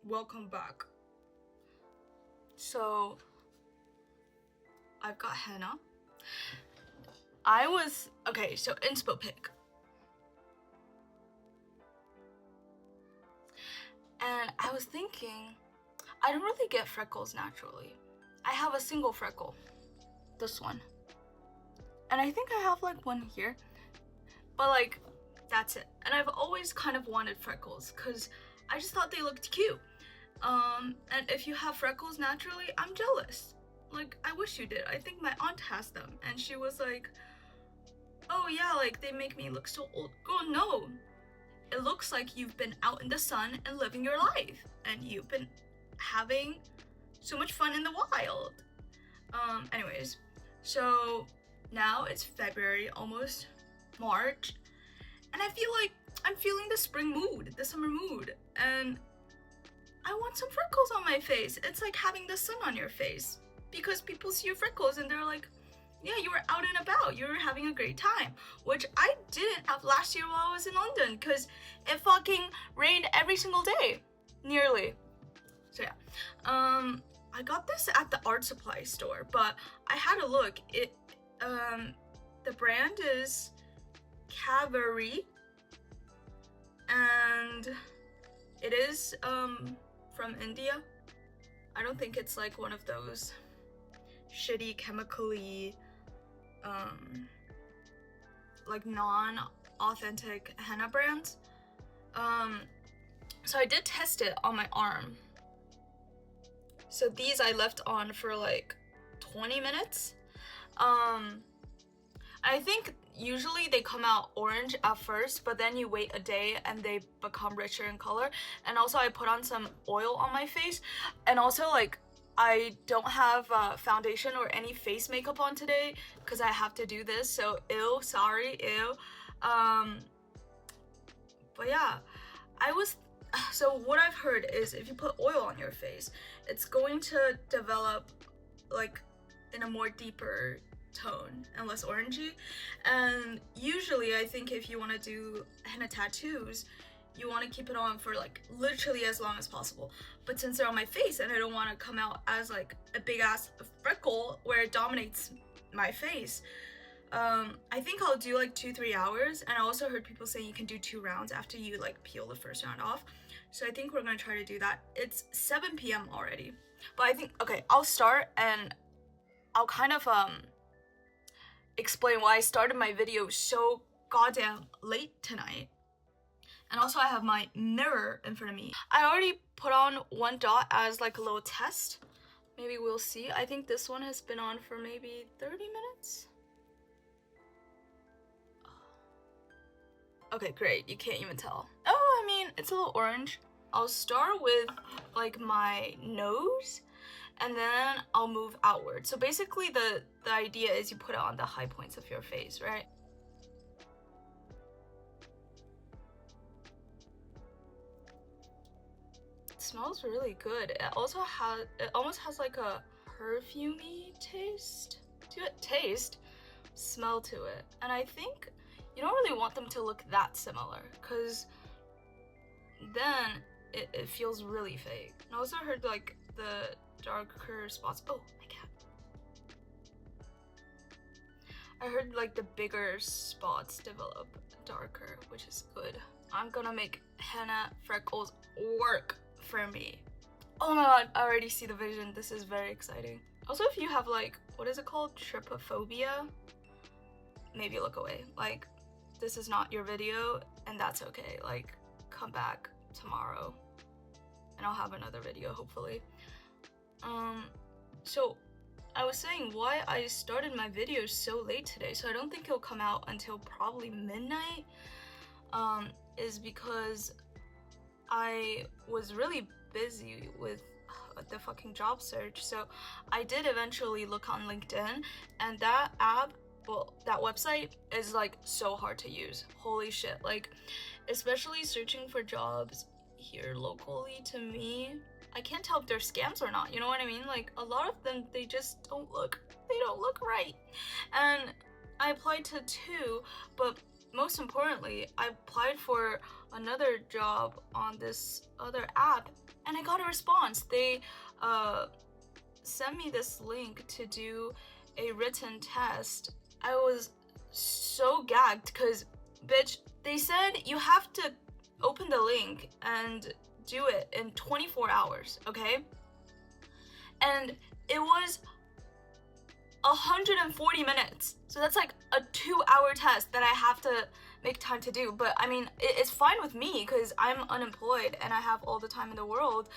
welcome back. So I've got henna. So inspo pick. And I was thinking, I don't really get freckles naturally. I have a single freckle, this one. And I think I have like one here, but like, that's it. And I've always kind of wanted freckles because I just thought they looked cute. And if you have freckles naturally, I'm jealous. Like, I wish you did. I think my aunt has them, and she was like, oh yeah, like they make me look so old. Girl, no. It looks like you've been out in the sun and living your life, and you've been having so much fun in the wild. Anyways, so now it's February, almost March, and I feel like I'm feeling the spring mood, the summer mood, and I want some freckles on my face. It's like having the sun on your face, because people see your freckles and they're like, yeah, you were out and about, you were having a great time, which I didn't have last year while I was in London, because it fucking rained every single day, nearly. So yeah, I got this at the art supply store, but I had a look. The brand is Cavalry, and it is from India. I don't think it's like one of those shitty chemically like non-authentic henna brands. So I did test it on my arm. So these I left on for like 20 minutes. I think usually they come out orange at first, but then you wait a day and they become richer in color. And also I put on some oil on my face, and also like I don't have foundation or any face makeup on today because I have to do this, so ew, sorry, ew. But yeah, so what I've heard is if you put oil on your face, it's going to develop like in a more deeper tone and less orangey. And usually I think if you want to do henna tattoos, you want to keep it on for like literally as long as possible. But since they're on my face and I don't want to come out as like a big ass freckle where it dominates my face, I think I'll do like 2-3 hours. And I also heard people saying you can do 2 rounds after you like peel the first round off. So I think we're gonna try to do that. It's 7 p.m. already, but I think, okay, I'll start and I'll kind of explain why I started my video so goddamn late tonight. And also I have my mirror in front of me. I already put on one dot as like a little test. Maybe we'll see. I think this one has been on for maybe 30 minutes. Okay, great, you can't even tell. Oh, I mean, it's a little orange. I'll start with like my nose, and then I'll move outward. So basically the idea is you put it on the high points of your face, right? It smells really good. It almost has like a perfumey taste to it. Smell to it. And I think you don't really want them to look that similar, because then it feels really fake. And I also heard like the darker spots. Oh my god. I heard like the bigger spots develop darker, which is good. I'm gonna make henna freckles work for me. Oh my god, I already see the vision. This is very exciting. Also, if you have like, what is it called? Trypophobia? Maybe look away. Like, this is not your video, and that's okay. Like, come back tomorrow and I'll have another video, hopefully. So I was saying why I started my video so late today, so I don't think it'll come out until probably midnight, is because I was really busy with the fucking job search. So I did eventually look on LinkedIn, and that app, well, that website is like so hard to use. Holy shit. Like, especially searching for jobs here locally to me, I can't tell if they're scams or not, you know what I mean? Like, a lot of them, they just don't look right. And I applied to 2, but most importantly, I applied for another job on this other app, And I got a response. They sent me this link to do a written test. I was so gagged because, bitch, they said you have to open the link and do it in 24 hours, okay? And it was 140 minutes. So that's like a 2-hour test that I have to make time to do. But I mean, it's fine with me because I'm unemployed and I have all the time in the world.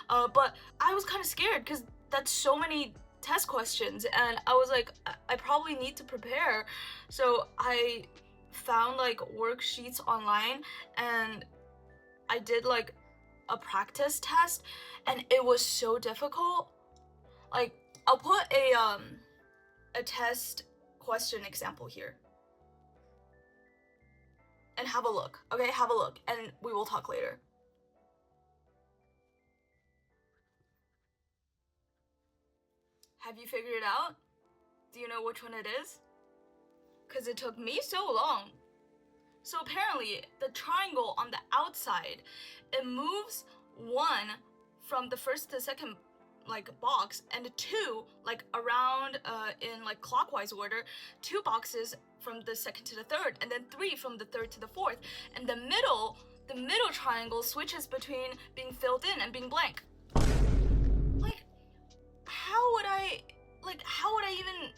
But I was kind of scared because that's so many test questions, and I was like, I probably need to prepare. So I found like worksheets online and I did like a practice test, and it was so difficult. Like, I'll put a test question example here and have a look. Okay, have a look and we will talk later. Have you figured it out? Do you know which one it is? Because it took me so long. So apparently, the triangle on the outside, it moves 1 from the first to second like box, and 2 like around in like clockwise order, 2 boxes from the second to the third, and then 3 from the third to the fourth. And the middle triangle switches between being filled in and being blank. Like, how would I even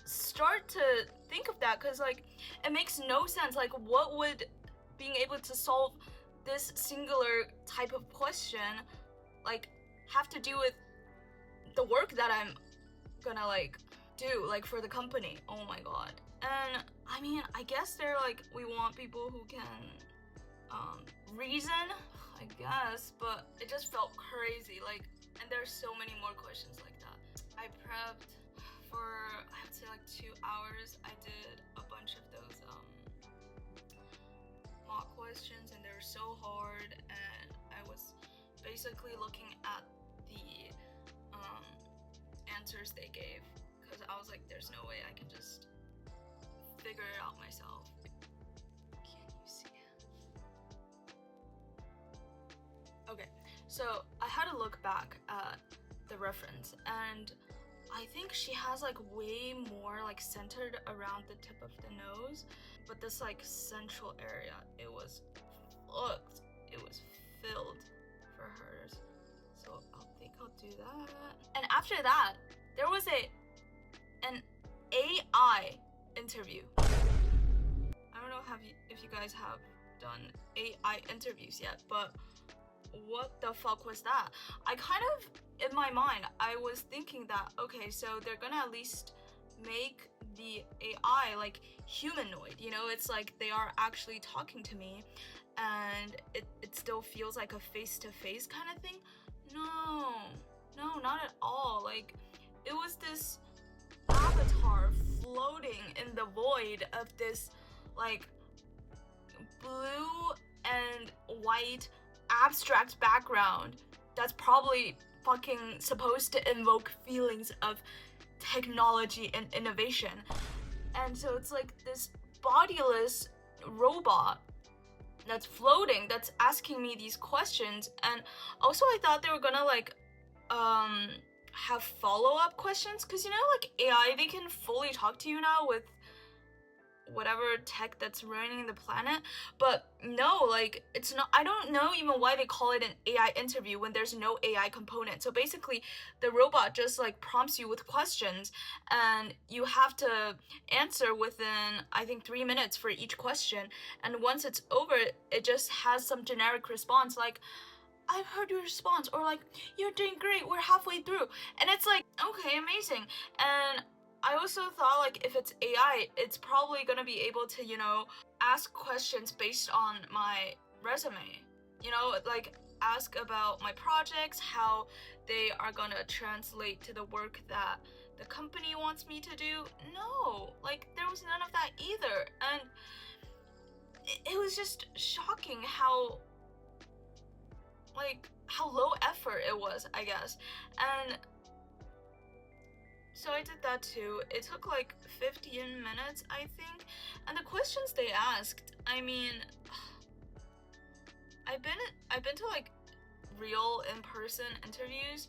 start to think of that? Because like, it makes no sense. Like, what would being able to solve this singular type of question like have to do with the work that I'm gonna like do like for the company? Oh my god. And I mean, I guess they're like, we want people who can reason, I guess, but it just felt crazy. Like, and there's so many more questions like that. I prepped for, I would say, like 2 hours. I did a bunch of those mock questions, and they were so hard, and I was basically looking at the answers they gave, because I was like, there's no way I can just figure it out myself. Can you see it? Okay, so I had to look back at the reference, and I think she has like way more like centered around the tip of the nose, but this like central area, it was filled for hers. So I'll do that. And after that, there was an AI interview. I don't know if you guys have done AI interviews yet, but what the fuck was that? I kind of, in my mind, I was thinking that, okay, so they're gonna at least make the AI like humanoid, you know? It's like they are actually talking to me, and it still feels like a face-to-face kind of thing. No, not at all. Like, it was this avatar floating in the void of this like blue and white abstract background that's probably fucking supposed to invoke feelings of technology and innovation. And so it's like this bodiless robot that's floating, that's asking me these questions. And also I thought they were gonna like have follow-up questions, because you know, like AI, they can fully talk to you now with whatever tech that's ruining the planet. But no, like, it's not. I don't know even why they call it an AI interview when there's no AI component. So basically the robot just like prompts you with questions, and you have to answer within, I think, 3 minutes for each question. And once it's over, it just has some generic response like, I've heard your response, or like, you're doing great, we're halfway through. And it's like, okay, amazing. And I also thought, like, if it's AI, it's probably gonna be able to, you know, ask questions based on my resume. You know, like, ask about my projects, how they are gonna translate to the work that the company wants me to do. No, like, there was none of that either. And it was just shocking how low effort it was, I guess. And so I did that too. It took like 15 minutes, I think. And the questions they asked, I mean, I've been to like real in-person interviews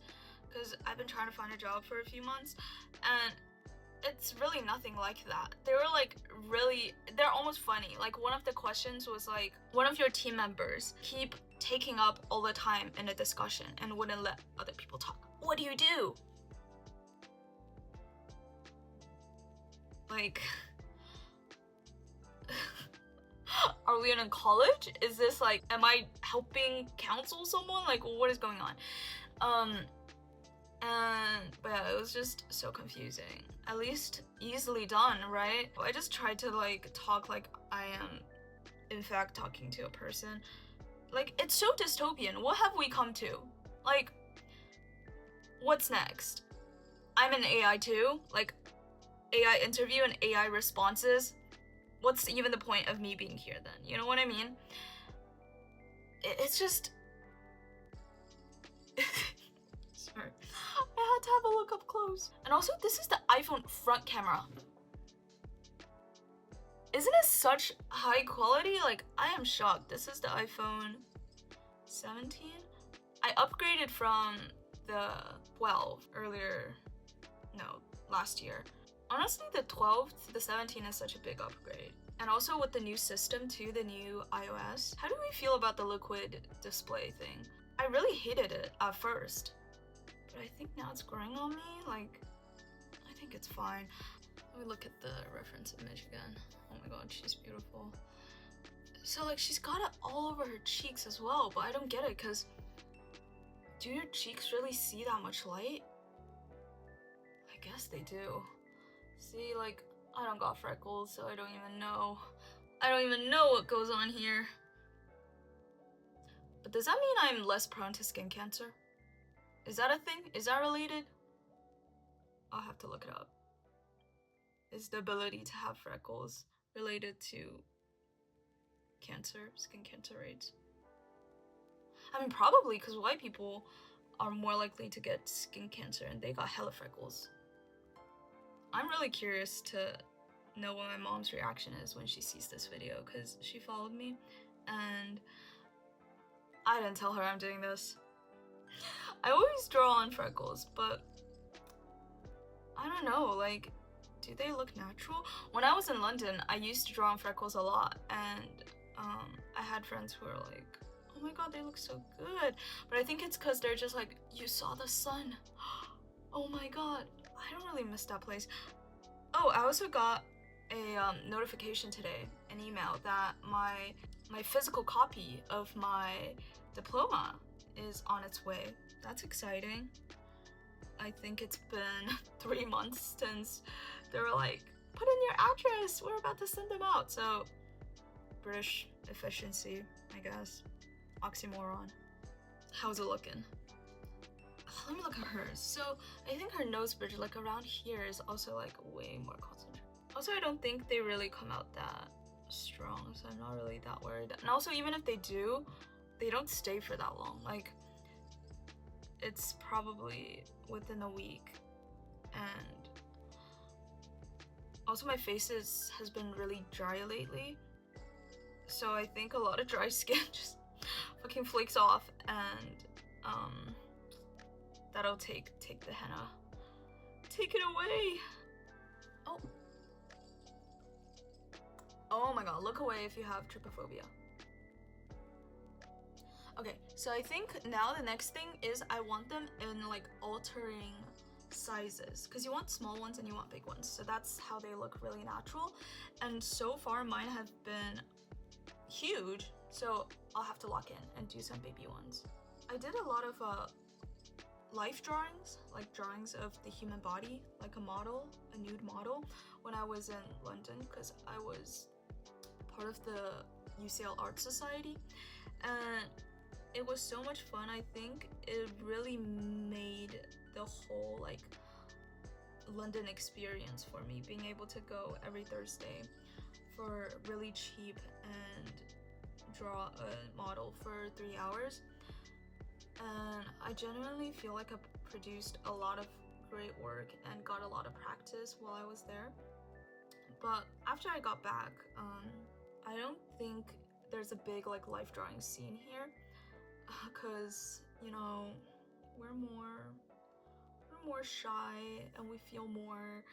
because I've been trying to find a job for a few months, and it's really nothing like that. They were like they're almost funny. Like one of the questions was like, one of your team members keep taking up all the time in a discussion and wouldn't let other people talk. What do you do? Like, are we in college? Is this like, am I helping counsel someone? Like, what is going on? But yeah, it was just so confusing. At least easily done, right? I just tried to like talk like I am in fact talking to a person. Like, it's so dystopian. What have we come to? Like, what's next? I'm an AI too? Like, AI interview and AI responses? What's even the point of me being here then? You know what I mean? It's just... Sorry. I had to have a look up close. And also, this is the iPhone front camera. Isn't it such high quality? Like, I am shocked. This is the iPhone 17? I upgraded from the 12 last year. Honestly, the 12 to the 17 is such a big upgrade. And also with the new system too, the new iOS. How do we feel about the liquid display thing? I really hated it at first, but I think now it's growing on me. Like, I think it's fine. Let me look at the reference image again. Oh my god, she's beautiful. So like, she's got it all over her cheeks as well, but I don't get it, because do your cheeks really see that much light? I guess they do. See, like, I don't got freckles, so I don't even know. I don't even know what goes on here. But does that mean I'm less prone to skin cancer? Is that a thing? Is that related? I'll have to look it up. Is the ability to have freckles related to cancer, skin cancer rates? I mean, probably, because white people are more likely to get skin cancer and they got hella freckles. I'm really curious to know what my mom's reaction is when she sees this video, because she followed me and I didn't tell her I'm doing this. I always draw on freckles, but I don't know, like, do they look natural? When I was in London, I used to draw on freckles a lot, and I had friends who were like, oh my god, they look so good. But I think it's because they're just like, you saw the sun. Oh my god, I don't really miss that place. Oh, I also got a notification today, an email, that my physical copy of my diploma is on its way. That's exciting. I think it's been 3 months since they were like, put in your address, we're about to send them out. So, British efficiency, I guess. Oxymoron. How's it looking? Let me look at hers. So, I think her nose bridge, like around here, is also like way more concentrated. Also, I don't think they really come out that strong, so I'm not really that worried. And also, even if they do, they don't stay for that long. Like, it's probably within a week. And also, my face has been really dry lately, so I think a lot of dry skin just fucking flakes off, and that'll take the henna. Take it away. Oh my god, look away if you have trypophobia. Okay, so I think now the next thing is I want them in like altering sizes, because you want small ones and you want big ones, so that's how they look really natural. And so far mine have been huge, so I'll have to lock in and do some baby ones. I did a lot of life drawings, like drawings of the human body, like a model, a nude model, when I was in London, because I was part of the UCL Art Society, and it was so much fun. I think it really made the whole like London experience for me, being able to go every Thursday for really cheap and draw a model for 3 hours. And I genuinely feel like I produced a lot of great work and got a lot of practice while I was there. But after I got back, I don't think there's a big like life drawing scene here, because you know, we're more shy, and we feel more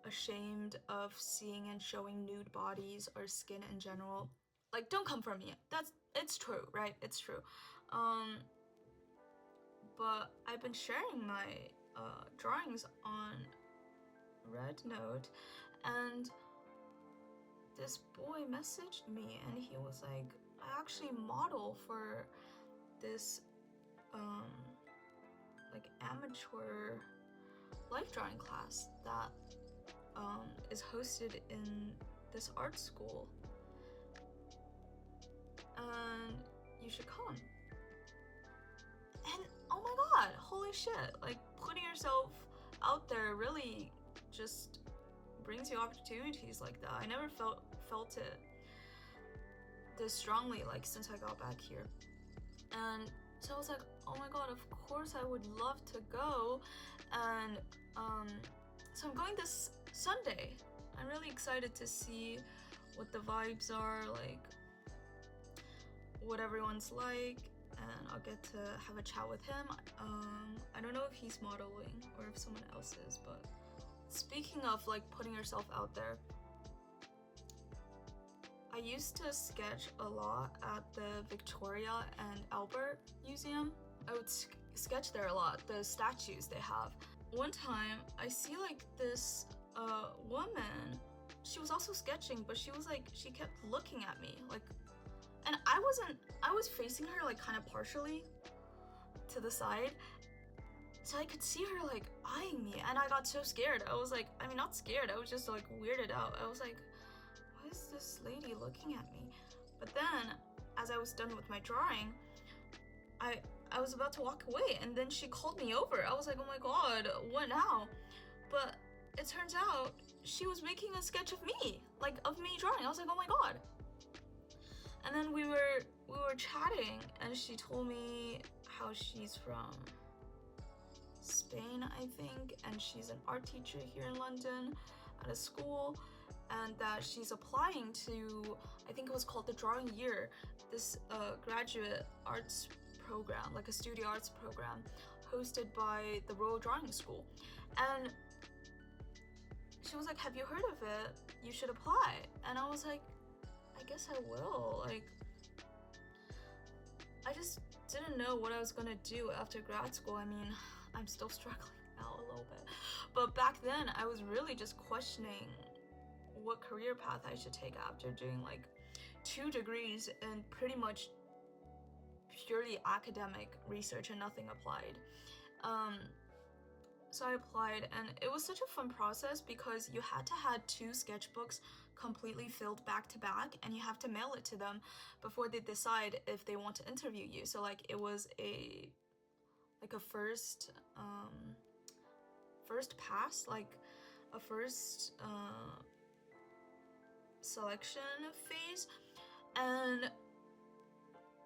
ashamed of seeing and showing nude bodies or skin in general. Like, don't come for me. It's true, right? It's true. But I've been sharing my drawings on Red Note, and this boy messaged me, and he was like, I actually model for this like amateur life drawing class that is hosted in this art school, and you should come. And oh my god, holy shit, like putting yourself out there really just brings you opportunities like that. I never felt it this strongly, like, since I got back here. And so I was like, oh my god, of course I would love to go. And so I'm going this Sunday. I'm really excited to see what the vibes are, like what everyone's like, and I'll get to have a chat with him. I don't know if he's modeling or if someone else is, but speaking of like putting yourself out there, I used to sketch a lot at the Victoria and Albert Museum. I would sketch there a lot, the statues they have. One time, I see like this woman, she was also sketching, but she kept looking at me, like, and I was facing her like kind of partially to the side, so I could see her like eyeing me, and I got so scared. I was like, I mean, not scared, I was just like weirded out. I was like, why is this lady looking at me? But then, as I was done with my drawing, I was about to walk away, and then she called me over. I was like, oh my god, what now? But it turns out she was making a sketch of me, like of me drawing. I was like, oh my god. And then we were chatting, and she told me how she's from Spain, I think, and she's an art teacher here in London at a school, and that she's applying to, I think it was called the Drawing Year, this graduate arts program, like a studio arts program hosted by the Royal Drawing School. And she was like, have you heard of it? You should apply. And I was like, I guess I will. Like, I just didn't know what I was gonna do after grad school. I mean, I'm still struggling now a little bit, but back then I was really just questioning what career path I should take after doing like 2 degrees in pretty much purely academic research and nothing applied. So I applied, and it was such a fun process because you had to have 2 sketchbooks completely filled back to back, and you have to mail it to them before they decide if they want to interview you. So like it was a first pass, like a first selection phase, and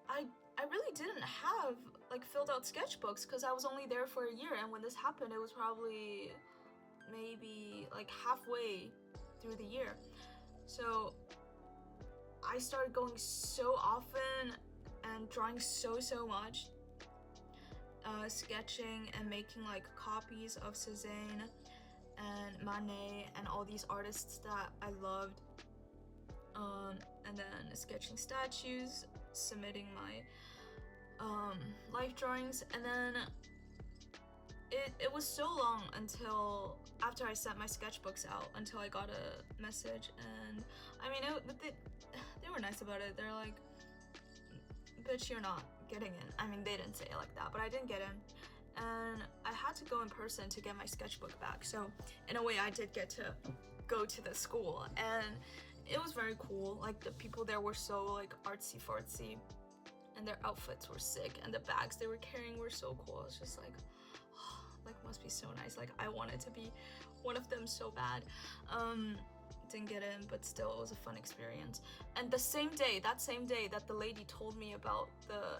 I really didn't have like filled out sketchbooks because I was only there for a year, and when this happened it was probably maybe like halfway through the year. So I started going so often and drawing so much, sketching and making like copies of Cézanne and Manet and all these artists that I loved, and then sketching statues, submitting my life drawings, and then it was so long until after I sent my sketchbooks out until I got a message. And I mean, they were nice about it. They're like, bitch, you're not getting in. I mean, they didn't say it like that, but I didn't get in, and I had to go in person to get my sketchbook back. So in a way I did get to go to the school, and it was very cool. Like the people there were so like artsy fartsy, and their outfits were sick, and the bags they were carrying were so cool. It's just like, oh, like must be so nice. Like I wanted to be one of them so bad. Didn't get in, but still it was a fun experience. And that same day that the lady told me about the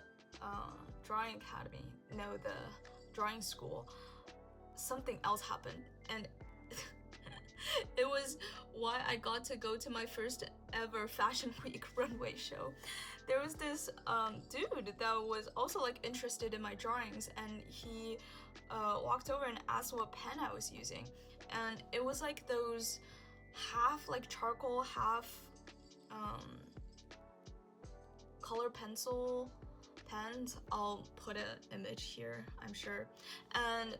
drawing academy, no, the drawing school, something else happened, and It was why I got to go to my first ever Fashion Week runway show. There was this dude that was also like interested in my drawings, and he walked over and asked what pen I was using, and it was like those half like charcoal, half color pencil pens. I'll put an image here, I'm sure. And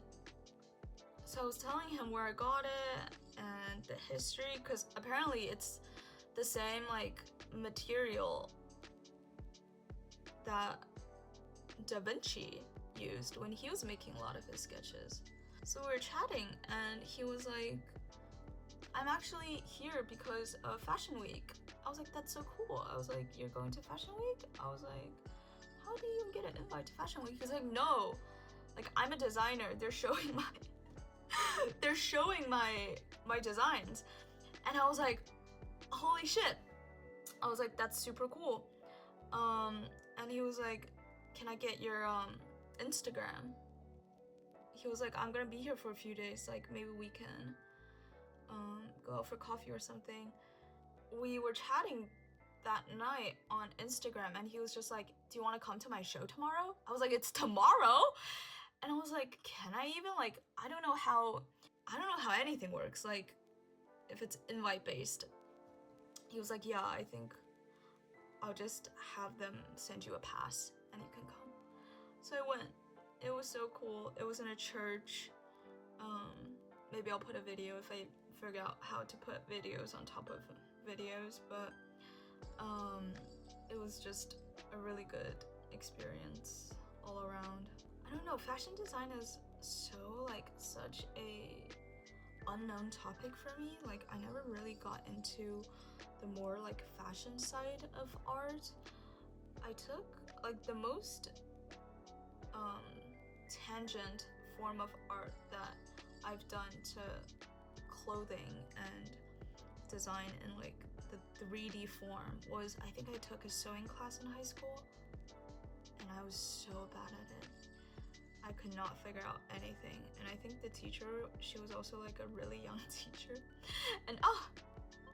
so I was telling him where I got it and the history, because apparently it's the same like material that Da Vinci used when he was making a lot of his sketches. So we were chatting and he was like, I'm actually here because of Fashion Week. I was like, that's so cool. I was like, you're going to Fashion Week? I was like, how do you even get an invite to Fashion Week? He's like, no, like I'm a designer. They're showing my they're showing my designs. And I was like, holy shit. I was like, that's super cool. And he was like, can I get your Instagram? He was like, I'm gonna be here for a few days, like maybe we can go out for coffee or something. We were chatting that night on Instagram, and he was just like, do you want to come to my show tomorrow? I was like, it's tomorrow? And I was like, can I even, like, I don't know how anything works, like if it's invite based. He was like, yeah, I think I'll just have them send you a pass and you can come. So I went. It was so cool. It was in a church. Maybe I'll put a video if I figure out how to put videos on top of videos, but it was just a really good experience all around. I don't know, fashion design is so like such a unknown topic for me. Like I never really got into the more like fashion side of art. I took like the most tangent form of art that I've done to clothing and design in like the 3D form was, I think I took a sewing class in high school, and I was so bad at it. I could not figure out anything, and I think the teacher, she was also like a really young teacher, and oh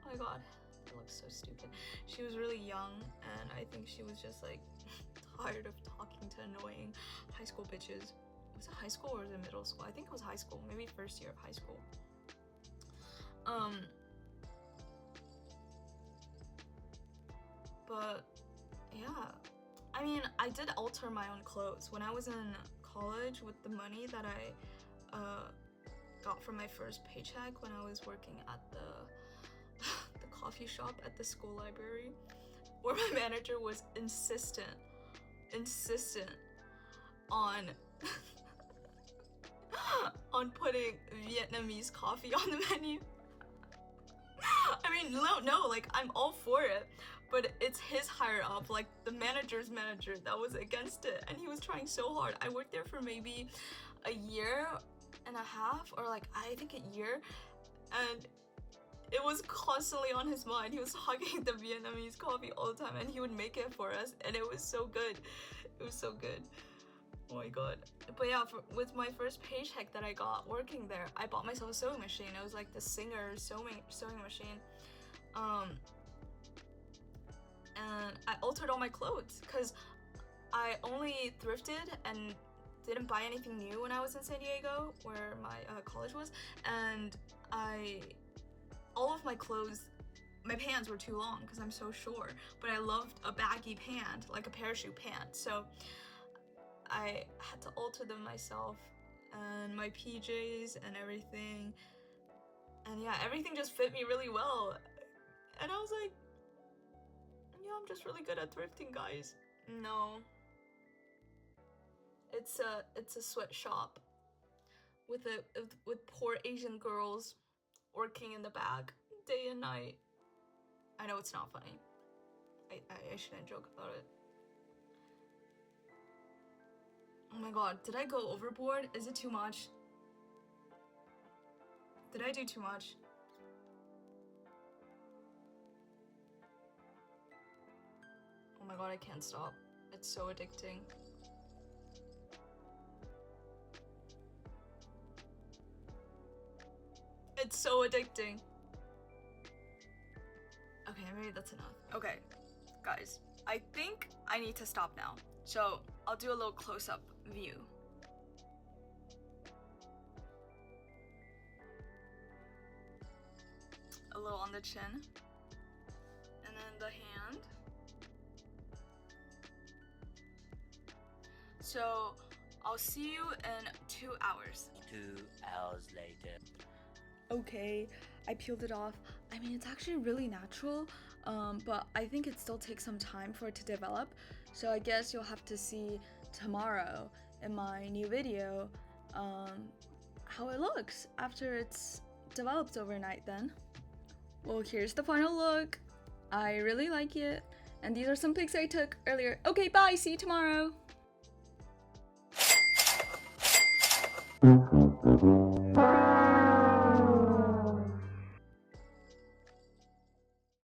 my god, it looks so stupid. She was really young, and I think she was just like tired of talking to annoying high school bitches. Was it high school or was it middle school? I think it was high school, maybe first year of high school. But yeah, I mean, I did alter my own clothes when I was in college with the money that I got from my first paycheck when I was working at the coffee shop at the school library, where my manager was insistent on on putting Vietnamese coffee on the menu. I mean, no, like I'm all for it, but it's his higher up, like the manager's manager, that was against it, and he was trying so hard. I worked there for maybe a year and a half, or like I think a year, and it was constantly on his mind. He was hugging the Vietnamese coffee all the time, and he would make it for us, and it was so good. It was so good. Oh my god. But yeah, with my first paycheck that I got working there, I bought myself a sewing machine. It was like the Singer sewing machine. And I altered all my clothes because I only thrifted and didn't buy anything new when I was in San Diego, where my college was, and all of my clothes, my pants were too long because I'm so short, but I loved a baggy pant, like a parachute pant, so I had to alter them myself, and my PJs and everything, and yeah, everything just fit me really well, and I was like, yeah, I'm just really good at thrifting, guys. No, it's a sweatshop with poor Asian girls working in the back day and night. I know it's not funny. I shouldn't joke about it. Oh my god, did I go overboard? Is it too much? Did I do too much? Oh my god, I can't stop. It's so addicting. It's so addicting. Okay, maybe that's enough. Okay, guys, I think I need to stop now. So I'll do a little close-up view. A little on the chin. And then the hand. So I'll see you in 2 hours. 2 hours later. Okay, I peeled it off. I mean, it's actually really natural, but I think it still takes some time for it to develop. So I guess you'll have to see tomorrow in my new video how it looks after it's developed overnight then. Well, here's the final look. I really like it. And these are some pics I took earlier. Okay, bye, see you tomorrow.